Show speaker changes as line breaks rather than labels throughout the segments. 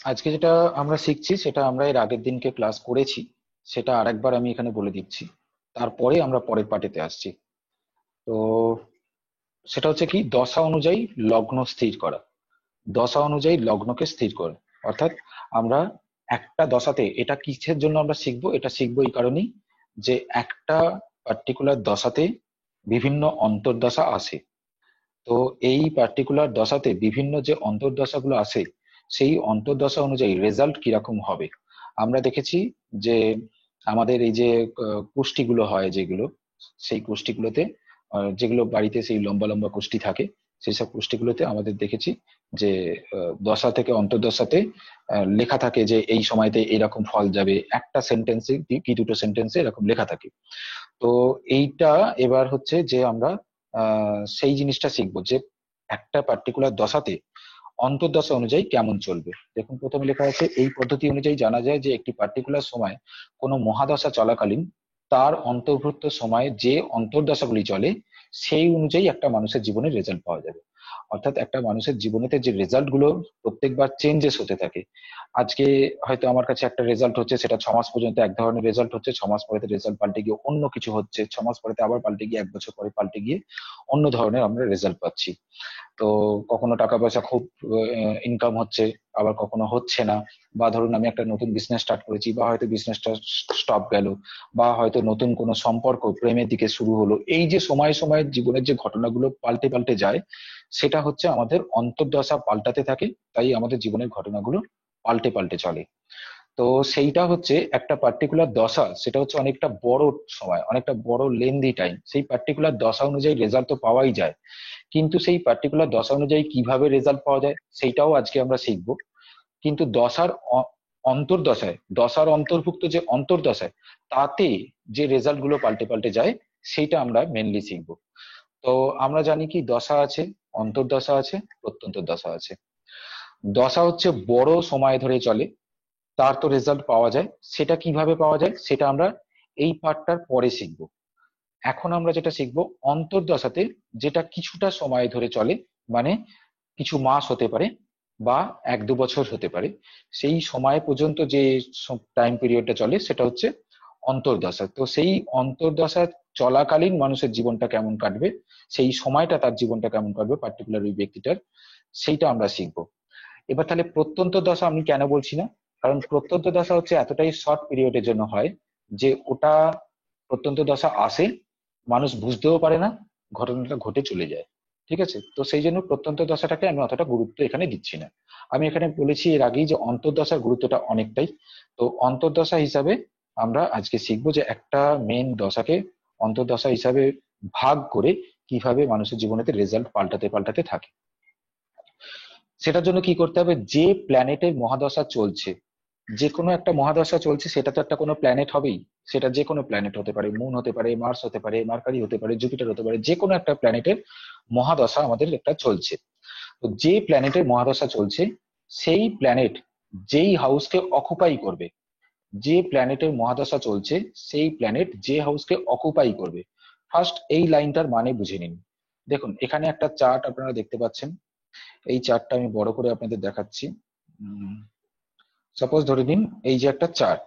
আজকে যেটা আমরা শিখছি সেটা আমরা এর আগের দিনকে ক্লাস করেছি, সেটা আরেকবার আমি এখানে বলে দিচ্ছি। তারপরে আমরা পরের পার্টিতে আসছি। তো সেটা হচ্ছে কি, দশা অনুযায়ী লগ্ন স্থির করা। দশা অনুযায়ী লগ্নকে স্থির করা অর্থাৎ আমরা একটা দশাতে, এটা কিসের জন্য আমরা শিখবো, এটা শিখবো এই কারণেই যে একটা পার্টিকুলার দশাতে বিভিন্ন অন্তর্দশা আসে। তো এই পার্টিকুলার দশাতে বিভিন্ন যে অন্তর্দশাগুলো আসে, সেই অন্তর্দশা অনুযায়ী রেজাল্ট কিরকম হবে। আমরা দেখেছি যে আমাদের এই যে কুষ্টিগুলো হয় যেগুলো, সেই কুষ্টিগুলোতে যেগুলো বাড়িতে সেই লম্বা লম্বা কুষ্টি থাকে, সেই সব কুষ্টিগুলোতে আমাদের দেখেছি যে দশা থেকে অন্তর্দশাতে লেখা থাকে যে এই সময়তে এরকম ফল যাবে, একটা সেন্টেন্সে কি দুটো সেন্টেন্সে এরকম লেখা থাকে। তো এইটা এবার হচ্ছে যে আমরা সেই জিনিসটা শিখবো যে একটা পার্টিকুলার দশাতে অন্তর্দশা অনুযায়ী কেমন চলবে। দেখুন, প্রথমে লেখা আছে এই পদ্ধতি অনুযায়ী জানা যায় যে একটি পার্টিকুলার সময় কোনো মহাদশা চলাকালীন তার অন্তর্ভুক্ত সময়ে যে অন্তর্দশাগুলি চলে সেই অনুযায়ী একটা মানুষের জীবনের রেজাল্ট পাওয়া যাবে। অর্থাৎ একটা মানুষের জীবনেতে যে রেজাল্ট গুলো প্রত্যেকবার চেঞ্জেস হতে থাকে। আজকে হয়তো আমার কাছে একটা রেজাল্ট হচ্ছে, সেটা 6 মাস পর্যন্ত এক ধরনের রেজাল্ট হচ্ছে, 6 মাস পরে রেজাল্ট পাল্টে গিয়ে অন্য কিছু হচ্ছে, 6 মাস পরে আবার পাল্টে গিয়ে 1 বছর পরে পাল্টে গিয়ে অন্য ধরনের আমরা রেজাল্ট পাচ্ছি। তো কখনো টাকা পয়সা খুব ইনকাম হচ্ছে, আবার কখনো হচ্ছে না। বা ধরুন আমি একটা নতুন বিজনেস স্টার্ট করেছি, বা হয়তো বিজনেসটা স্টপ গেল, বা হয়তো নতুন কোনো সম্পর্ক প্রেমের দিকে শুরু হলো। এই যে সময় সময় জীবনের যে ঘটনাগুলো পাল্টে পাল্টে যায়, সেটা হচ্ছে আমাদের অন্তর্দশা পাল্টাতে থাকে, তাই আমাদের জীবনের ঘটনাগুলো পাল্টে পাল্টে চলে। তো সেইটা হচ্ছে একটা পার্টিকুলার দশা, সেটা হচ্ছে অনেকটা বড় সময়, অনেকটা বড় লেন্দি টাইম। সেই পার্টিকুলার দশা অনুযায়ী রেজাল্ট তো পাওয়াই যায়, কিন্তু সেই পার্টিকুলার দশা অনুযায়ী কিভাবে রেজাল্ট পাওয়া যায় সেইটাও আজকে আমরা শিখবো। কিন্তু দশার অন্তর্দশায়, দশার অন্তর্ভুক্ত যে অন্তর্দশায়, তাতে যে রেজাল্ট গুলো পাল্টে পাল্টে যায়, সেইটা আমরা মেনলি শিখবো। তো আমরা জানি কি, দশা আছে, অন্তর্দশা আছে, প্রত্যন্ত দশা আছে। দশা হচ্ছে বড় সময় ধরে চলে, তার তো রেজাল্ট পাওয়া যায়। সেটা কিভাবে পাওয়া যায় সেটা আমরা এই পার্টটার পরে শিখবো। এখন আমরা যেটা শিখবো অন্তর্দশাতে, যেটা কিছুটা সময় ধরে চলে, মানে কিছু মাস হতে পারে বা 1-2 বছর হতে পারে, সেই সময় পর্যন্ত যে টাইম পিরিয়ডটা চলে সেটা হচ্ছে অন্তর্দশা। তো সেই অন্তর্দশা চলাকালীন মানুষের জীবনটা কেমন কাটবে, সেই সময়টা তার জীবনটা কেমন কাটবে পার্টিকুলার ওই ব্যক্তিটার, সেইটা আমরা শিখবো। এবার তাহলে প্রত্যন্ত দশা আমি কেন বলছি না, কারণ প্রত্যন্ত দশা হচ্ছে এতটাই শর্ট পিরিয়ডের জন্য হয় যে ওটা, প্রত্যন্ত দশা আসে, মানুষ বুঝতেও পারে না, ঘটনাটা ঘটে চলে যায়। ঠিক আছে, তো সেই জন্য প্রত্যন্ত দশাটাকে আমি অতটা গুরুত্ব এখানে দিচ্ছি না। আমি এখানে বলেছি এর আগেই যে অন্তর্দশার গুরুত্বটা অনেকটাই। তো অন্তর্দশা হিসাবে আমরা আজকে শিখবো যে একটা মেন দশাকে অন্তর্দশা হিসাবে ভাগ করে কিভাবে মানুষের জীবনেতে রেজাল্ট পাল্টাতে পাল্টাতে থাকে। সেটার জন্য কি করতে হবে, যে প্ল্যানেটের মহাদশা চলছে, যে কোনো একটা মহাদশা চলছে, সেটা তো একটা কোনো প্ল্যানেট হবেই। সেটা যে কোনো প্ল্যানেট হতে পারে, মুন হতে পারে, মার্স হতে পারে, মার্কারি হতে পারে, জুপিটার হতে পারে, যে কোনো একটা প্ল্যানেটের মহাদশা আমাদের একটা চলছে। তো যে প্ল্যানেটের মহাদশা চলছে, সেই প্ল্যানেট যেই হাউসকে অকুপাই করবে, যে প্ল্যানেটের মহাদশা চলছে সেই প্ল্যানেট যে হাউসকে অকুপাই করবে। ফার্স্ট এই লাইনটার মানে বুঝে নিন। দেখুন, এখানে একটা চার্ট আপনারা দেখতে পাচ্ছেন। এই চার্টটা আমি বড় করে আপনাদের দেখাচ্ছি। সাপোজ ধরে নিন এই যে একটা চার্ট,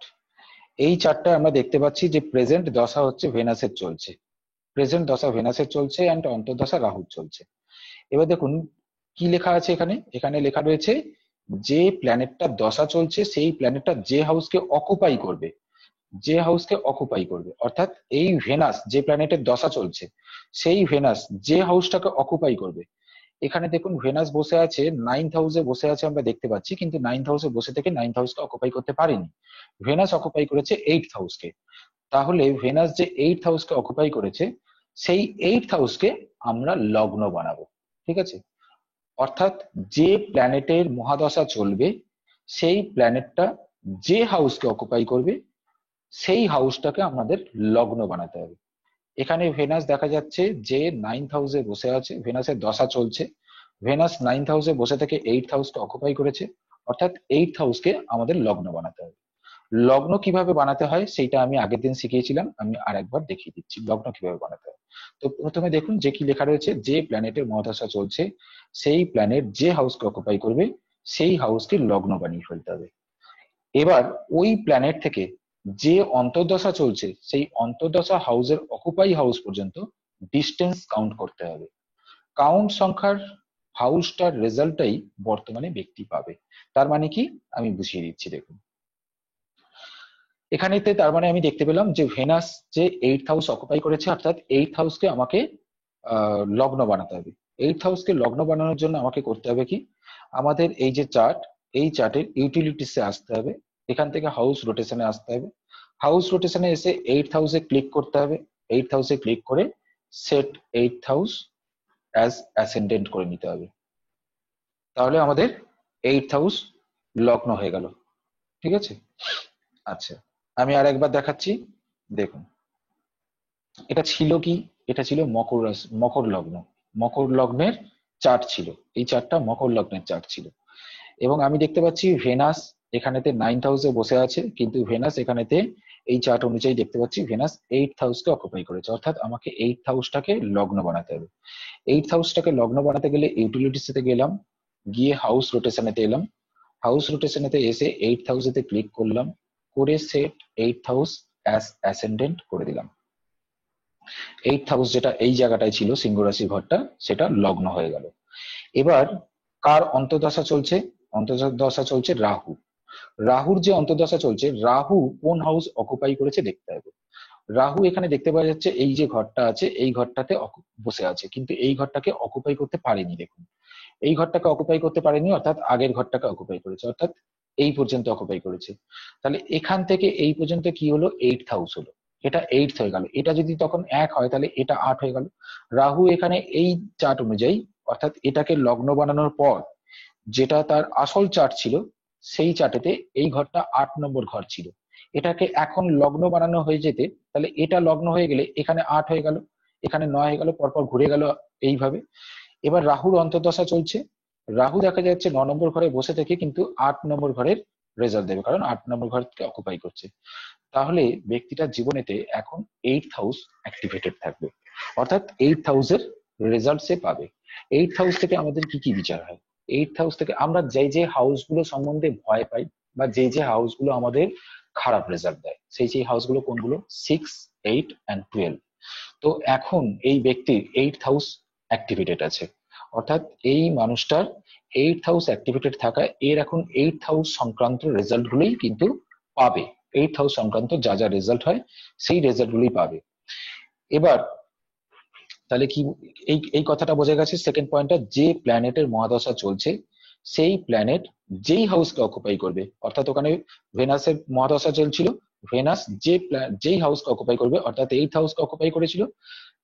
এই চার্টটা আমরা দেখতে পাচ্ছি যে প্রেজেন্ট দশা হচ্ছে ভেনাসের চলছে, প্রেজেন্ট দশা ভেনাসের চলছে অ্যান্ড অন্তর্দশা রাহুর চলছে। এবার দেখুন কি লেখা আছে এখানে, এখানে লেখা রয়েছে যে প্ল্যানেটটা দশা চলছে সেই প্ল্যানেটটা যে হাউসকে অকুপাই করবে, যে হাউসকে অকুপাই করবে, অর্থাৎ এই ভেনাস যে প্ল্যানেটের দশা চলছে, সেই ভেনাস যে হাউসটাকে অকুপাই করবে। এখানে দেখুন ভেনাস বসে আছে 9th হাউসে বসে আছে আমরা দেখতে পাচ্ছি, কিন্তু 9th হাউসে বসে থেকে 9th হাউসকে অকুপাই করতে পারেনি। ভেনাস অকুপাই করেছে 8th হাউসকে। তাহলে ভেনাস যে 8th হাউসকে অকুপাই করেছে, সেই 8th হাউসকে আমরা লগ্ন বানাবো। ঠিক আছে, অর্থাৎ যে প্ল্যানেটের মহাদশা চলবে, সেই প্ল্যানেটটা যে হাউসকে অকুপাই করবে, সেই হাউসটাকে আমাদের লগ্ন বানাতে হবে। এখানে ভেনাস দেখা যাচ্ছে যে 9th হাউসে বসে আছে, ভেনাসের দশা চলছে, ভেনাস 9th হাউসে বসে থেকে 8th হাউসকে অকুপাই করেছে, অর্থাৎ 8th হাউসকে আমাদের লগ্ন বানাতে হবে। লগ্ন কিভাবে বানাতে হয় সেইটা আমি আগের দিন শিখিয়েছিলাম, আমি আরেকবার দেখিয়ে দিচ্ছি লগ্ন কিভাবে বানাতে হয়। তো প্রথমে দেখুন যে কি লেখা রয়েছে, যে প্ল্যানেটের মহাদশা চলছে সেই প্ল্যানেট যে হাউসকে অকুপাই করবে, সেই হাউসকে লগ্ন বানিয়ে ফেলতে হবে। এবার ওই প্ল্যানেট থেকে যে অন্তর্দশা চলছে সেই অন্তর্দশা হাউসের অকুপাই হাউস পর্যন্ত ডিস্টেন্স কাউন্ট করতে হবে। কাউন্ট সংখ্যার হাউসটার রেজাল্টটাই বর্তমানে ব্যক্তি পাবে। তার মানে কি, আমি বুঝিয়ে দিচ্ছি দেখুন। এখানেতে তার মানে আমি দেখতে পেলাম যে ভেনাস যে 8th হাউস অকুপাই করেছে, অর্থাৎ 8th হাউসকে আমাকে লগ্ন বানাতে হবে। 8th হাউসকে লগ্ন বানানোর জন্য আমাকে করতে হবে কি, আমাদের এই যে চার্ট, এই চার্টের ইউটিলিটিসে আসতে হবে, এখান থেকে হাউস রোটেশনে আসতে হবে। হাউস রোটেশনে এসে 8th হাউসে ক্লিক করতে হবে। 8th হাউসে ক্লিক করে set 8th house as ascendant করে নিতে হবে। তাহলে আমাদের 8th হাউস লগ্ন হয়ে গেল। ঠিক আছে, আচ্ছা আমি আর একবার দেখাচ্ছি দেখুন। এটা ছিল কি, এটা ছিল মকর রাশি, মকর লগ্ন, মকর লগ্নের চার্ট ছিল। এই চার্টটা মকর লগ্নের চার্ট ছিল এবং আমি দেখতে পাচ্ছি ভেনাস এখানেতে 9th হাউসে বসে আছে, কিন্তু ভেনাস এখানেতে এই চার্ট অনুযায়ী দেখতে পাচ্ছি ভেনাস 8th হাউসকে অকুপাই করেছে, অর্থাৎ আমাকে 8th হাউসটাকে লগ্ন বানাতে হবে। 8th হাউসটাকে লগ্ন বানাতে গেলে ইউটিলিটিসে গেলাম, গিয়ে হাউস রোটেশনেতে এলাম। হাউস রোটেশনেতে এসে 8th হাউসেতে ক্লিক করলাম, করে set 8th house as ascendant করে দিলাম। 8th হাউস যেটা এই জায়গাটায় ছিল সিংহ রাশি ঘরটা, সেটা লগ্ন হয়ে গেল। এবার কার অন্তর্দশা চলছে? অন্তর্দশা চলছে রাহু। রাহুর যে অন্তর্দশা চলছে, রাহু কোন হাউস অকুপাই করেছে দেখতে হবে। রাহু এখানে দেখতে পাওয়া যাচ্ছে এই যে ঘরটা আছে, এই ঘরটাতে বসে আছে, কিন্তু এই ঘরটাকে অকুপাই করতে পারেনি। দেখুন এই ঘরটাকে অকুপাই করতে পারেনি, অর্থাৎ আগের ঘরটাকে অকুপাই করেছে, অর্থাৎ এই পর্যন্ত অকুপাই করেছে। তাহলে এখান থেকে এই পর্যন্ত কি হলো, 8th হাউস হলো, এটা 8th হয়ে গেল। এটা যদি তখন 1 হয় তাহলে এটা 8 হয়ে গেল। রাহু এখানে এই চার্ট অনুযায়ী, অর্থাৎ এটাকে লগ্ন বানানোর পর যেটা তার আসল চার্ট ছিল, সেই চার্টেতে এই ঘরটা 8 নম্বর ঘর ছিল। এটাকে এখন লগ্ন বানানো হয়ে যেতে, তাহলে এটা লগ্ন হয়ে গেলে এখানে 8 হয়ে গেল, এখানে 9 হয়ে গেল, পরপর ঘুরে গেল এইভাবে। এবার রাহুর অন্তর্দশা চলছে, রাহু দেখা যাচ্ছে 9 নম্বর ঘরে বসে থেকে কিন্তু 8 নম্বর ঘরের রেজাল্ট দেবে, কারণ 8 নম্বর ঘরকে অকুপাই করছে। তাহলে ব্যক্তিটার জীবনেতে এখন 8th হাউস অ্যাক্টিভেটেড থাকবে, অর্থাৎ 8th হাউসের রেজাল্ট সে পাবে। 8th হাউস থেকে আমাদের কি কি বিচার হয়? 8th হাউস থেকে আমরা যে যে হাউসগুলো সম্বন্ধে ভয় পাই বা যে যে হাউসগুলো আমাদের খারাপ রেজাল্ট দেয়, সেই হাউসগুলো কোনগুলো? 6, 8 and 12। তো এখন এই ব্যক্তির 8th হাউস অ্যাক্টিভেটেড আছে, অর্থাৎ এই মানুষটার 8th হাউস অ্যাক্টিভেটেড থাকায় এর এখন 8th হাউস সংক্রান্ত রেজাল্ট গুলোই কিন্তু পাবে। 8th হাউস সংক্রান্ত যা যা রেজাল্ট হয় সেই রেজাল্ট গুলোই পাবে। এবার তাহলে কি, এই এই কথাটা বোঝা গেছে। সেকেন্ড পয়েন্টটা, যে প্ল্যানেটের মহাদশা চলছে সেই প্ল্যানেট যেই হাউসকে অকুপাই করবে, অর্থাৎ ওখানে ভেনাসের মহাদশা চলছিল, ভেনাস যেই হাউসকে অকুপাই করবে, অর্থাৎ 8th হাউসকে অকুপাই করেছিল,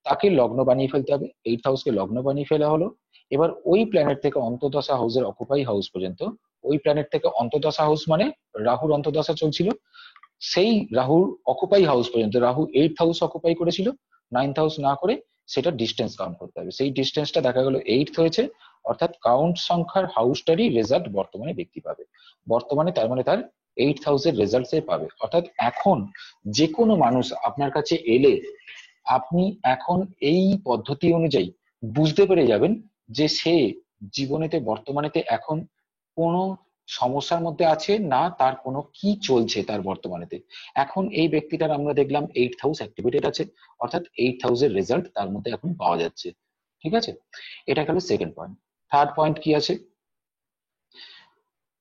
তাকে লগ্ন বানিয়ে ফেলতে হবে। 8th হাউসকে লগ্ন বানিয়ে ফেলা হলো। এবার ওই প্ল্যানেট থেকে অন্তর্দশা হাউসের অকুপাই হাউস পর্যন্ত, ওই প্ল্যানেট থেকে অন্তর্দশা হাউস মানে রাহুর অন্তর্দশা চলছিল, সেই রাহুর অকুপাই হাউস পর্যন্ত, রাহু 8th হাউস অকুপাই করেছিল, 9th হাউস না করে সেটা ডিস্টেন্স কাউন্ট করতে হবে। সেই ডিস্টেন্সটা দেখা গেল 8th হয়েছে, অর্থাৎ কাউন্ট সংখ্যার হাউসটারই রেজাল্ট বর্তমানে ব্যক্তি পাবে। বর্তমানে তার মানে তার 8th হাউসের রেজাল্ট সে পাবে। অর্থাৎ এখন যে কোনো মানুষ আপনার কাছে এলে আপনি এখন এই পদ্ধতি অনুযায়ী বুঝতে পেরে যাবেন যে সে জীবনেতে বর্তমানেতে এখন কোনো সমস্যার মধ্যে আছে না, তার কোনো কি চলছে তার বর্তমানেতে। এখন এই ব্যক্তিটার আমরা দেখলাম 8th হাউস অ্যাক্টিভেটেড আছে, অর্থাৎ 8th হাউসের রেজাল্ট তার মধ্যে এখন পাওয়া যাচ্ছে। ঠিক আছে, এটা গেল সেকেন্ড পয়েন্ট। থার্ড পয়েন্ট কি আছে,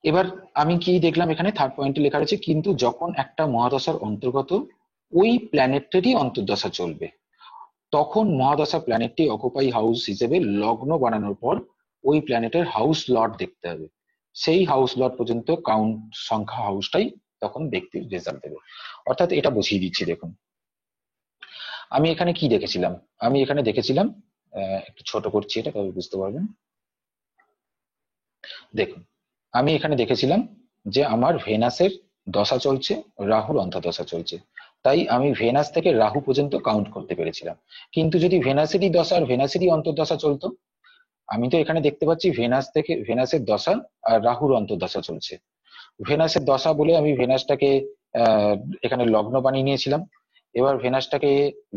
এবার আমি কি দেখলাম এখানে থার্ড পয়েন্টে লেখা রয়েছে, কিন্তু যখন একটা মহাদশার অন্তর্গত ওই প্ল্যানেটেরই অন্তর্দশা চলবে, তখন মহাদশা প্ল্যানেটটি অকুপাই হাউস হিসেবে লগ্ন বানানোর পর ওই প্ল্যানেটের হাউস লট দেখতে হবে। সেই হাউস লট পর্যন্ত কাউন্ট সংখ্যা হাউসটাই তখন ব্যক্তির রেজাল্ট দেবে। অর্থাৎ এটা বুঝিয়ে দিচ্ছি দেখুন। আমি এখানে কি দেখেছিলাম, আমি এখানে দেখেছিলাম, একটু ছোট করছি এটা তবে বুঝতে পারবেন। দেখুন আমি এখানে দেখেছিলাম যে আমার ভেনাসের দশা চলছে, রাহুর অন্তর্দশা চলছে, তাই আমি ভেনাস থেকে রাহু পর্যন্ত কাউন্ট করতে পেরেছিলাম। কিন্তু যদি ভেনাসেরই দশা আর ভেনাসেরই অন্তর্দশা চলতো, আমি তো এখানে দেখতে পাচ্ছি ভেনাস থেকে ভেনাসের দশা আর রাহুর অন্তর্দশা চলছে। ভেনাসের দশা বলে আমি ভেনাসটাকে আহ এখানে লগ্ন বানিয়ে নিয়েছিলাম, এবার ভেনাসটাকে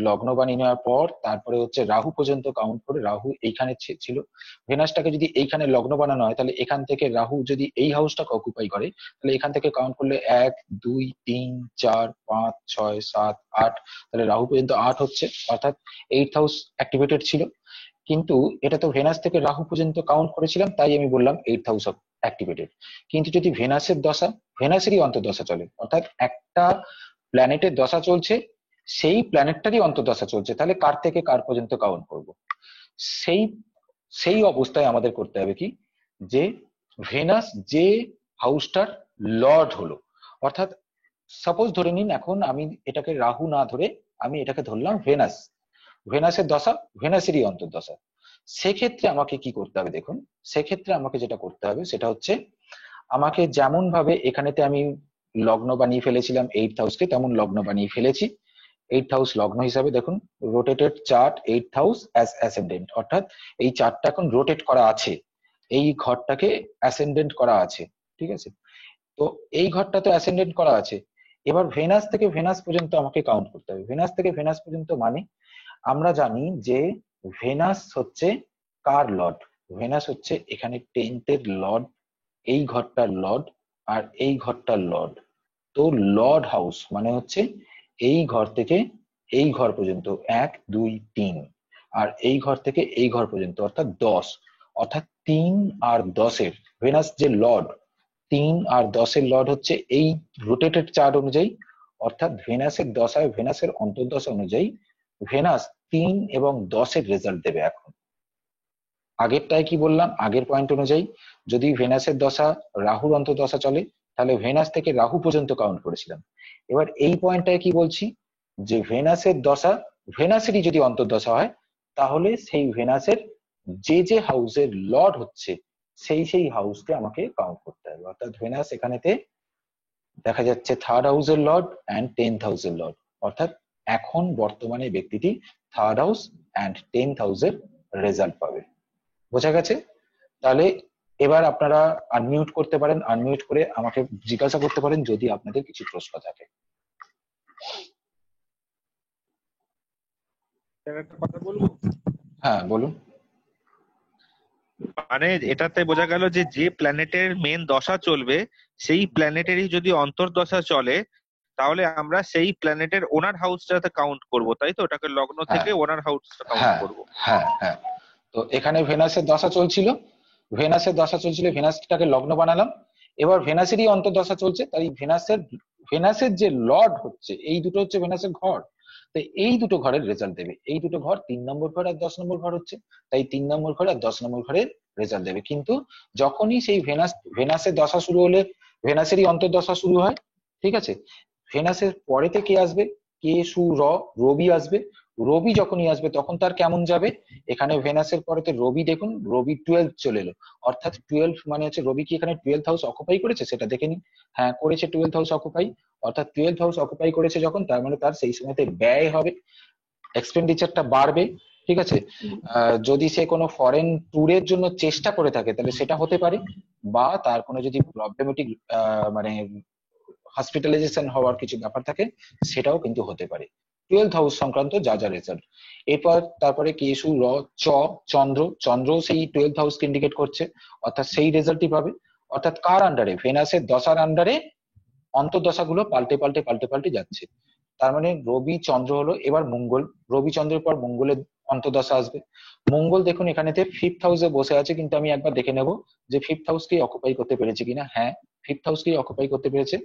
লগ্ন বানিয়ে নেওয়ার পর তারপরে হচ্ছে রাহু পর্যন্ত কাউন্ট করে, রাহু এইখানে ছিল, ভেনাসটাকে যদি এইখানে লগ্ন বানানো হয় তাহলে এখান থেকে রাহু যদি এই হাউসটাকে অকুপাই করে তাহলে এখান থেকে কাউন্ট করলে 1 2 3 4 5 6 7 8, তাহলে রাহু পর্যন্ত 8 হচ্ছে, অর্থাৎ 8th হাউস অ্যাক্টিভেটেড ছিল। কিন্তু এটা তো ভেনাস থেকে রাহু পর্যন্ত কাউন্ট করেছিলাম, তাই আমি বললাম 8th হাউস অ্যাক্টিভেটেড। কিন্তু যদি ভেনাসের দশা, ভেনাসেরই অন্তর্দশা চলে, অর্থাৎ একটা প্ল্যানেটের দশা চলছে, সেই প্ল্যানেটটারই অন্তর্দশা চলছে, তাহলে কার থেকে কার পর্যন্ত কাউন্ট করব? সেই সেই অবস্থায় আমাদের করতে হবে কি, যে ভেনাস যে হাউসটার লর্ড হলো, অর্থাৎ সাপোজ ধরে নিন এখন আমি এটাকে রাহু না ধরে আমি এটাকে ধরলাম ভেনাস, ভেনাসের দশা ভেনাসেরই অন্তর্দশা। সেক্ষেত্রে আমাকে কি করতে হবে দেখুন, সেক্ষেত্রে আমাকে যেটা করতে হবে সেটা হচ্ছে, আমাকে যেমন ভাবে এখানেতে আমি লগ্ন বানিয়ে ফেলেছিলাম 8th হাউসকে, তেমন লগ্ন বানিয়ে ফেলেছি। 8th হাউস লগ্ন হিসাবে দেখুন, rotated chart 8th house as ascendant, অর্থাৎ এই চার্টটা এখন রোটেট করা আছে, এই ঘরটাকে অ্যাসেন্ডেন্ট করা আছে, ঠিক আছে? তো এই ঘরটা তো অ্যাসেন্ডেন্ট করা আছে। এবার ভেনাস থেকে ভেনাস পর্যন্ত আমাকে কাউন্ট করতে হবে। ভেনাস থেকে ভেনাস পর্যন্ত মানে আমরা জানি যে ভেনাস হচ্ছে কার লর্ড, ভেনাস হচ্ছে এখানে 10th এর লর্ড, এই ঘরটার লর্ড আর এই ঘরটার লর্ড। তো লর্ড হাউস মানে হচ্ছে এই ঘর থেকে এই ঘর পর্যন্ত 1 2 3, আর এই ঘর থেকে এই ঘর পর্যন্ত অর্থাৎ 10, অর্থাৎ 3 আর 10-এর ভেনাস যে লর্ড, 3 আর 10-এর লর্ড হচ্ছে এই রোটেটেড চার্ট অনুযায়ী, অর্থাৎ ভেনাসের দশায় ভেনাসের অন্তর্দশা অনুযায়ী ভেনাস 3 এবং 10-এর রেজাল্ট দেবে। এখন আগেরটায় কি বললাম, আগের পয়েন্ট অনুযায়ী যদি ভেনাসের দশা রাহুর অন্তর্দশা চলে তাহলে ভেনাস থেকে রাহু পর্যন্ত কাউন্ট করেছিলাম। এবার এই পয়েন্টটায় কি বলছি, যে ভেনাসের দশা ভেনাসেরই যদি অন্তর্দশা হয় তাহলে সেই ভেনাসের যে যে হাউসের লর্ড হচ্ছে সেই সেই হাউসকে আমাকে কাউন্ট করতে হবে। অর্থাৎ ভেনাস এখানেতে দেখা যাচ্ছে 3rd হাউসের লর্ড অ্যান্ড 10th হাউসের লর্ড, অর্থাৎ এখন বর্তমানে ব্যক্তিটি 3rd হাউস অ্যান্ড 10th হাউসের রেজাল্ট পাবে। বোঝা গেছে? তাহলে এবার আপনারা আনমিউট করতে পারেন, আনমিউট করে আমাকে জিজ্ঞাসা করতে পারেন যদি আপনাদের কিছু প্রশ্ন থাকে।
একটা কথা বলবো?
হ্যাঁ বলুন।
মানে এটাতে বোঝা গেল যে যে প্ল্যানেটের মেন দশা চলবে সেই প্ল্যানেটেরই যদি অন্তর্দশা চলে তাহলে আমরা সেই প্ল্যানেটের ওনার হাউসটাতে কাউন্ট করব, তাই তো? ওটাকে লগ্ন থেকে ওনার হাউসটা কাউন্ট
হ্যাঁ
করব।
হ্যাঁ হ্যাঁ, তো এখানে ভেনাসের দশা চলছিল, ভেনাসের দশা চলছিল, ভেনাসটাকে লগ্ন বানালাম। এবার ভেনাসেরই অন্তর্দশা চলছে, তাই ভেনাসের ভেনাসের যে লর্ড হচ্ছে এই দুটো হচ্ছে ভেনাসের ঘর, তো এই দুটো ঘরের রেজাল্ট দেবে। এই দুটো ঘর 3 নম্বর ঘর আর 10 নম্বর ঘর হচ্ছে, তাই 3 নম্বর ঘর আর 10 নম্বর ঘরের রেজাল্ট দেবে। কিন্তু যখনই সেই ভেনাসের দশা শুরু হলে ভেনাসেরই অন্তর্দশা শুরু হয়, ঠিক আছে? ভেনাসের পরেতে কে আসবে, কেশু রবি আসবে। রবি যখনই আসবে তখন তার কেমন যাবে, এখানে ভেনাসের পরেতে রবি, দেখুন রবি 12 চলে এলো, অর্থাৎ 12 মানে হচ্ছে রবি কি এখানে 12th হাউস অকুপাই করেছে সেটা দেখে নিন। হ্যাঁ করেছে, 12th হাউস অকুপাই, অর্থাৎ 12th হাউস অকুপাই করেছে যখন, তার মানে তার সেই সময়তে ব্যয় হবে, এক্সপেন্ডিচারটা বাড়বে, ঠিক আছে? যদি সে কোনো ফরেন ট্যুরের জন্য চেষ্টা করে থাকে তাহলে সেটা হতে পারে, বা তার কোনো যদি প্রবলেমেটিক মানে হসপিটালাইজেশন হওয়ার কিছু ব্যাপার থাকে সেটাও কিন্তু হতে পারে। 12th হাউস সংক্রান্ত যা যা রেজাল্ট। এরপর তারপরে কেশু চন্দ্র, চন্দ্র সেই 12th হাউসকে ইন্ডিকেট করছে, অর্থাৎ সেই রেজাল্টই পাবে। অর্থাৎ কার আন্ডারে, ভেনাসের দশার আন্ডারে অন্তর্দশাগুলো পাল্টে পাল্টে পাল্টে পাল্টে যাচ্ছে। তার মানে রবি চন্দ্র হলো, এবার মঙ্গল, রবি চন্দ্রের পর মঙ্গলের অন্তর্দশা আসবে। মঙ্গল দেখুন এখানেতে 5th হাউসে বসে আছে, কিন্তু আমি একবার দেখে নেব যে 5th হাউসকে অকুপাই করতে পেরেছে কিনা। হ্যাঁ 5th হাউসকে অকুপাই করতে পেরেছে,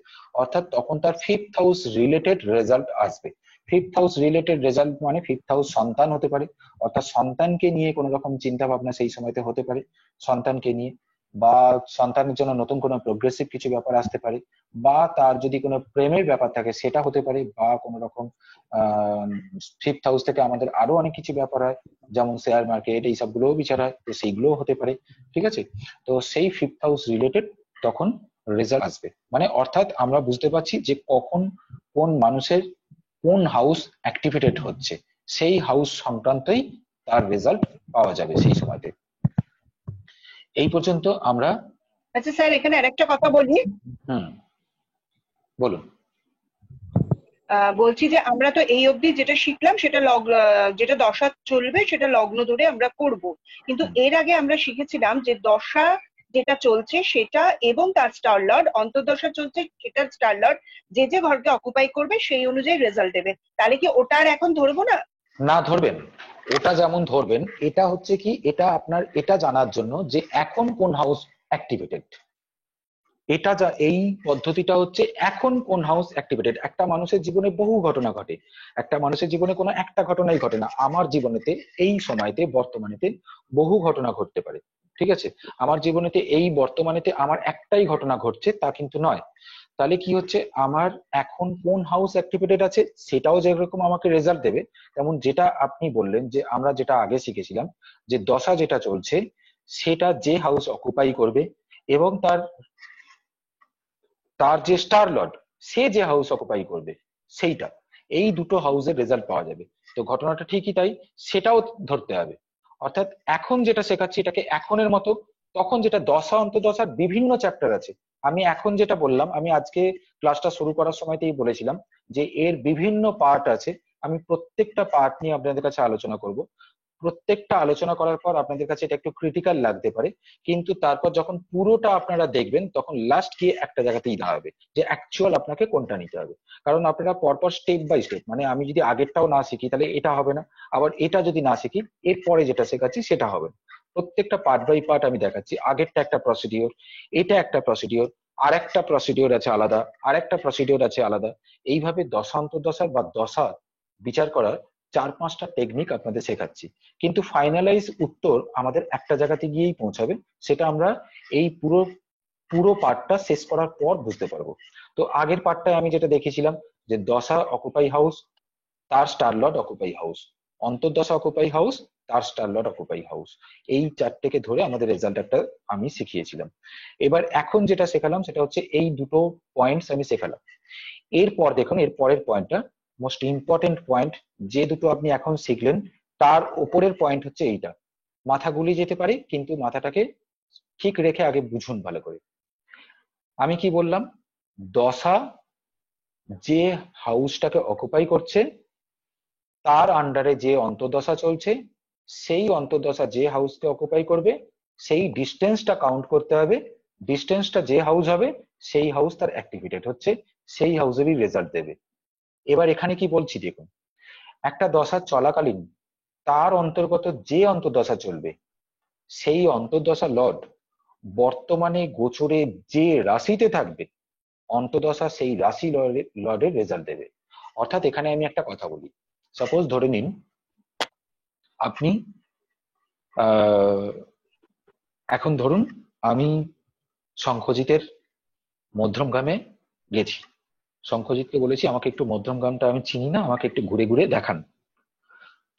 অর্থাৎ তখন তার 5th হাউস রিলেটেড রেজাল্ট আসবে। 5th হাউস রিলেটেড রেজাল্ট মানে 5th হাউস সন্তান হতে পারে, অর্থাৎ সন্তানকে নিয়ে কোনো রকম চিন্তা ভাবনা সেই সময়তে হতে পারে, সন্তানকে নিয়ে, বা সন্তানের জন্য নতুন কোনো প্রোগ্রেসিভ কিছু ব্যাপার আসতে পারে, বা তার যদি কোনো প্রেমের ব্যাপার থাকে সেটা হতে পারে, বা কোনো রকম 5th হাউস থেকে আমাদের আরো অনেক কিছু ব্যাপার হয়, যেমন শেয়ার মার্কেট এই সবগুলোও বিচার হয়, তো সেইগুলোও হতে পারে, ঠিক আছে? তো সেই 5th হাউস রিলেটেড তখন রেজাল্ট আসবে, মানে অর্থাৎ আমরা বুঝতে পারছি যে কখন কোন মানুষের কোন হাউস অ্যাক্টিভেটেড হচ্ছে, সেই হাউস সংক্রান্তই তার রেজাল্ট পাওয়া যাবে সেই সময়তে। এই পর্যন্ত আমরা।
আচ্ছা স্যার, এখানে আরেকটা কথা বলি।
হুম বলুন।
বলছি যে আমরা তো এই অবধি যেটা শিখলাম সেটা যেটা দশা চলবে সেটা লগ্ন ধরে আমরা করব, কিন্তু এর আগে আমরা শিখেছিলাম যে দশা যেটা চলছে সেটা এবং তার স্টার লর্ড, অন্তর্দশা চলছে সেটার স্টার লর্ড যে যে ঘরকে অকুপাই করবে সেই অনুযায়ী রেজাল্ট দেবে। তাহলে কি ওটা আর এখন ধরবো না?
না, ধরবেন। ওটা যেমন ধরবেন, এটা হচ্ছে কি, এটা আপনার এটা জানার জন্য যে এখন কোন হাউস অ্যাক্টিভেটেড। এটা যা এই পদ্ধতিটা হচ্ছে এখন কোন হাউস অ্যাক্টিভেটেড। একটা মানুষের জীবনে বহু ঘটনা ঘটে, একটা মানুষের জীবনে কোনো একটা ঘটনাই ঘটে না। আমার জীবনেতে এই সময়তে বর্তমানেতে বহু ঘটনা ঘটতে পারে, ঠিক আছে? আমার জীবনেতে এই বর্তমানেতে আমার একটাই ঘটনা ঘটছে তা কিন্তু নয়। তাহলে কি হচ্ছে, আমার এখন কোন হাউস অ্যাক্টিভেটেড আছে সেটাও যেরকম আমাকে রেজাল্ট দেবে, তেমন যেটা আপনি বললেন যে আমরা যেটা আগে শিখেছিলাম যে দশা যেটা চলছে সেটা যে হাউস অকুপাই করবে এবং তার তার যে স্টার লর্ড সে যে হাউস অকুপাই করবে সেইটা, এই দুটো হাউসের রেজাল্ট পাওয়া যাবে। তো ঘটনাটা ঠিকই তাই, সেটাও ধরতে হবে। অর্থাৎ এখন যেটা শেখাচ্ছি এটাকে এখনের মতো, তখন যেটা দশা অন্তর্দশার বিভিন্ন চ্যাপ্টার আছে। আমি এখন যেটা বললাম, আমি আজকে ক্লাসটা শুরু করার সময়তেই বলেছিলাম যে এর বিভিন্ন পার্ট আছে। আমি প্রত্যেকটা পার্ট নিয়ে আপনাদের কাছে আলোচনা করব। প্রত্যেকটা আলোচনা করার পর আপনাদের কাছে এটা একটু ক্রিটিক্যাল লাগতে পারে, কিন্তু তারপর যখন পুরোটা আপনারা দেখবেন তখন লাস্ট গিয়ে একটা জায়গাতেই দাঁড়াবে যে অ্যাকচুয়াল আপনাকে কোনটা নিতে হবে। কারণ আপনারা পরপর স্টেপ বাই স্টেপ, মানে আমি যদি আগেরটাও না শিখি তাহলে এটা হবে না, আবার এটা যদি না শিখি এরপরে যেটা শেখাচ্ছি সেটা হবে না। প্রত্যেকটা পার্ট বাই পার্ট আমি দেখাচ্ছি। আগেরটা একটা প্রসিডিওর, এটা একটা প্রসিডিওর, আর একটা প্রসিডিওর আছে আলাদা, আর একটা প্রসিডিওর আছে আলাদা। এইভাবে দশা অন্তর্দশার বা দশা বিচার করার 4-5টা টেকনিক আপনাদের শেখাচ্ছি, কিন্তু ফাইনালাইজ উত্তর আমাদের একটা জায়গাতে গিয়েই পৌঁছাবে। সেটা আমরা এই পুরো পুরো পার্টটা শেষ করার পর বুঝতে পারবো। তো আগের পার্টটায় আমি যেটা দেখেছিলাম যে দশা অকুপাই হাউস, তার স্টার লর্ড অকুপাই হাউস, অন্তর্দশা অকুপাই হাউস, তার স্টার লর্ড অকুপাই হাউস, এই চারটেকে ধরে আমাদের রেজাল্ট একটা আমি শিখিয়েছিলাম। এবার এখন যেটা শেখালাম সেটা হচ্ছে এই দুটো পয়েন্টস আমি শেখালাম। এরপর দেখুন, এর পরের পয়েন্টটা মোস্ট ইম্পর্টেন্ট পয়েন্ট, যে দুটো আপনি এখন শিখলেন তার উপরের পয়েন্ট হচ্ছে এইটা। মাথা গুলি যেতে পারে, কিন্তু মাথাটাকে ঠিক রেখে আগে বুঝুন ভালো করে। আমি কি বললাম, দশা যে হাউসটাকে অকুপাই করছে তার আন্ডারে যে অন্তর্দশা চলছে, সেই অন্তর্দশা যে হাউসকে অকুপাই করবে সেই ডিস্টেন্সটা কাউন্ট করতে হবে। ডিস্টেন্সটা যে হাউস হবে সেই হাউস তার অ্যাক্টিভেটেড হচ্ছে, সেই হাউসেরই রেজাল্ট দেবে। এবার এখানে কি বলছি দেখুন, একটা দশা চলাকালীন তার অন্তর্গত যে অন্তর্দশা চলবে সেই অন্তর্দশা লর্ড বর্তমানে গোচরে যে রাশিতে থাকবে অন্তর্দশা সেই রাশি লর্ডের রেজাল্ট দেবে। অর্থাৎ এখানে আমি একটা কথা বলি, সাপোজ ধরে নিন আপনি এখন ধরুন আমি শঙ্খজিতের মধ্যমগ্রামে গেছি, শঙ্খজিৎকে বলেছি আমাকে একটু মধ্যমগ্রামটা আমি চিনি না, আমাকে একটু ঘুরে ঘুরে দেখান।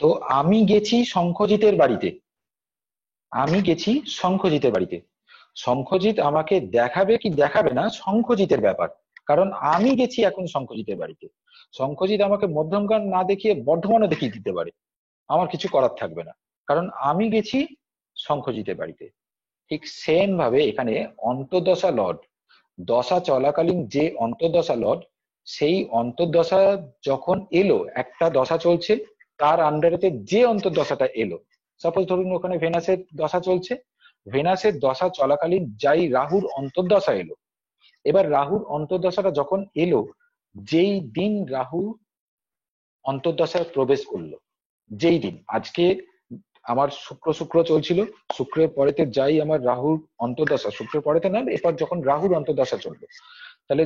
তো আমি গেছি শঙ্খজিতের বাড়িতে, আমি গেছি শঙ্খজিতের বাড়িতে। শঙ্খজিৎ আমাকে দেখাবে কি দেখাবে না শঙ্খজিতের ব্যাপার, কারণ আমি গেছি এখন শঙ্খজিতের বাড়িতে। শঙ্খজিৎ আমাকে মধ্যমগ্রাম না দেখিয়ে বর্ধমানও দেখিয়ে দিতে পারে, আমার কিছু করার থাকবে না, কারণ আমি গেছি শঙ্খজিতের বাড়িতে। ঠিক সেম ভাবে এখানে অন্তর্দশা লর্ড, দশা চলাকালীন যে অন্তর্দশা লর্ড, সেই অন্তর্দশা যখন এলো, একটা দশা চলছে তার আন্ডারেতে যে অন্তর্দশাটা এলো, সাপোজ ধরুন ওখানে ভেনাসের দশা চলছে, ভেনাসের দশা চলাকালীন যাই রাহুর অন্তর্দশা এলো, এবার রাহুর অন্তর্দশাটা যখন এলো, যেই দিন রাহু অন্তর্দশায় প্রবেশ করলো, যেই দিন আজকে আমার শুক্র শুক্র চলছিল, শুক্রের পরেতে যাই আমার রাহুর অন্তর্দশা, শুক্রের পরেতে না, এরপর যখন রাহুর অন্তর্দশা চলবে, তাহলে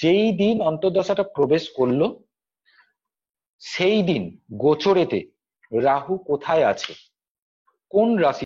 যেই দিন অন্তর্দশাটা প্রবেশ করলো সেই দিন গোচরেতে রাহু কোথায় আছে, কোন রাশি